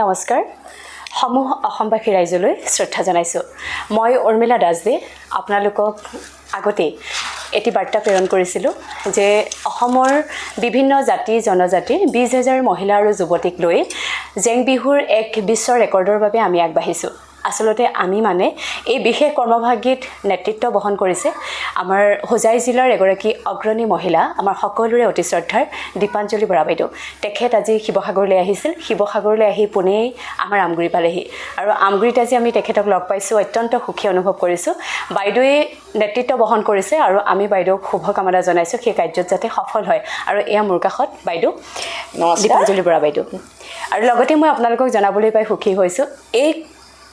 নমস্কাৰ সমূহ অসমবাসী ৰাইজলৈ শ্ৰদ্ধা জনাইছোঁ মই উৰ্মিলা দাসদে আপোনালোকক আগতে এটি বাৰ্তা প্ৰেৰণ কৰিছিলোঁ যে অসমৰ বিভিন্ন জাতি জনজাতিৰ 20,000 মহিলা আৰু যুৱতীক লৈ জেং বিহুৰ এক বিশ্ব ৰেকৰ্ডৰ বাবে আমি আগবাঢ়িছোঁ আসলতে আমি মানে এই বিশেষ কৰ্মভাগীত নেতৃত্ব বহন কৰিছে আমাৰ হোজাই জিলাৰ এগৰাকী অগ্ৰণী মহিলা আমাৰ সকলোৰে অতি শ্ৰদ্ধাৰ দীপাঞ্জলি বৰা বাইদেউ তেখেত আজি শিৱসাগৰলৈ আহিছিল শিৱসাগৰলৈ আহি পুনেই আমাৰ আমগুৰি পালেহি আৰু আমগুৰিত আজি আমি তেখেতক লগ পাইছোঁ অত্যন্ত সুখী অনুভৱ কৰিছোঁ বাইদেৱে নেতৃত্ব বহন কৰিছে আৰু আমি বাইদেউক শুভকামনা জনাইছোঁ সেই কাৰ্যত যাতে সফল হয় আৰু এয়া মোৰ কাষত বাইদেউ দীপাঞ্জলি বৰা বাইদেউ আৰু লগতে মই আপোনালোকক জনাবলৈ পাই সুখী হৈছোঁ এই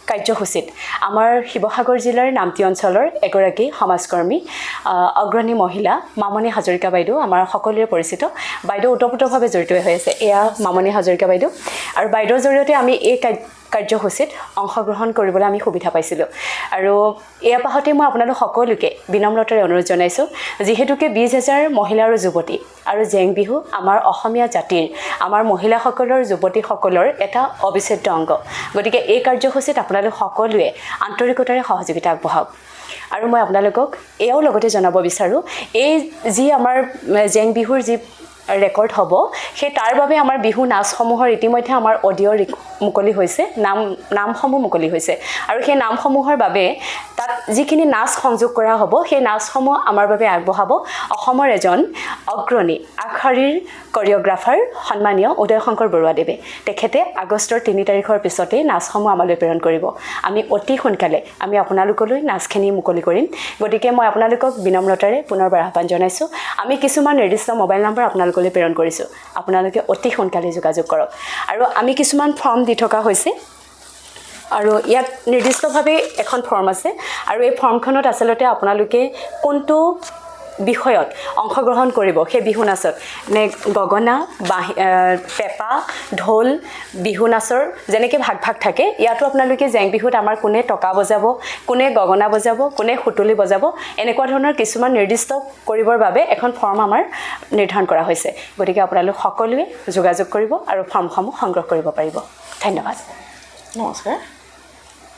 কাৰ্যসূচীত আমাৰ শিৱসাগৰ জিলাৰ নামতি অঞ্চলৰ এগৰাকী সমাজকৰ্মী অগ্ৰণী মহিলা মামণি হাজৰিকা বাইদেউ আমাৰ সকলোৰে পৰিচিত বাইদেউ ওতপ্ৰোতভাৱে জড়িত হৈ আছে এয়া মামণি হাজৰিকা বাইদেউ আৰু বাইদেউৰ জৰিয়তে আমি এই কাৰ্যসূচীত অংশগ্ৰহণ কৰিবলৈ আমি সুবিধা পাইছিলোঁ আৰু এয়া পাহতে মই আপোনালোক সকলোকে বিনম্ৰতাৰে অনুৰোধ জনাইছোঁ যিহেতুকে 20,000 মহিলা আৰু যুৱতী আৰু জেং বিহু আমাৰ অসমীয়া জাতিৰ আমাৰ মহিলাসকলৰ যুৱতীসকলৰ এটা অবিচ্ছেদ্য অংগ গতিকে এই কাৰ্যসূচীত আপোনালোক সকলোৱে আন্তৰিকতাৰে সহযোগিতা আগবঢ়াওক আৰু মই আপোনালোকক এয়াও লগতে জনাব বিচাৰোঁ এই যি আমাৰ জেং বিহুৰ যি ৰেকৰ্ড হ'ব সেই তাৰ বাবে আমাৰ বিহু নাচসমূহৰ ইতিমধ্যে আমাৰ অডিঅ' মুকলি হৈছে নামসমূহ মুকলি হৈছে আৰু সেই নামসমূহৰ বাবে তাত যিখিনি নাচ সংযোগ কৰা হ'ব সেই নাচসমূহ আমাৰ বাবে আগবঢ়াব অসমৰ এজন অগ্ৰণী আগশাৰীৰ কৰিঅ'গ্ৰাফাৰ সন্মানীয় উদয় শংকৰ বৰুৱাদেৱে তেখেতে আগষ্টৰ 3 তাৰিখৰ পিছতেই নাচসমূহ আমালৈ প্ৰেৰণ কৰিব আমি অতি সোনকালে আমি আপোনালোকলৈ নাচখিনি মুকলি কৰিম গতিকে মই আপোনালোকক বিনম্ৰতাৰে পুনৰবাৰ আহ্বান জনাইছোঁ আমি কিছুমান নিৰ্দিষ্ট মোবাইল নম্বৰ আপোনালোকলৈ প্ৰেৰণ কৰিছোঁ আপোনালোকে অতি সোনকালে যোগাযোগ কৰক আৰু আমি কিছুমান ফৰ্ম দি থকা হৈছে আৰু ইয়াত নিৰ্দিষ্টভাৱে এখন ফৰ্ম আছে আৰু এই ফৰ্মখনত আচলতে আপোনালোকে কোনটো বিষয়ত অংশগ্ৰহণ কৰিব সেই বিহু নাচত নে গগনা পেঁপা ঢোল বিহু নাচৰ যেনেকৈ ভাগ ভাগ থাকে ইয়াতো আপোনালোকে জেং বিহুত আমাৰ কোনে টকা বজাব কোনে গগনা বজাব কোনে সুতুলি বজাব এনেকুৱা ধৰণৰ কিছুমান নিৰ্দিষ্ট কৰিবৰ বাবে এখন ফৰ্ম আমাৰ নিৰ্ধাৰণ কৰা হৈছে গতিকে আপোনালোক সকলোৱে যোগাযোগ কৰিব আৰু ফৰ্মসমূহ সংগ্ৰহ কৰিব পাৰিব ধন্যবাদ নমস্কাৰ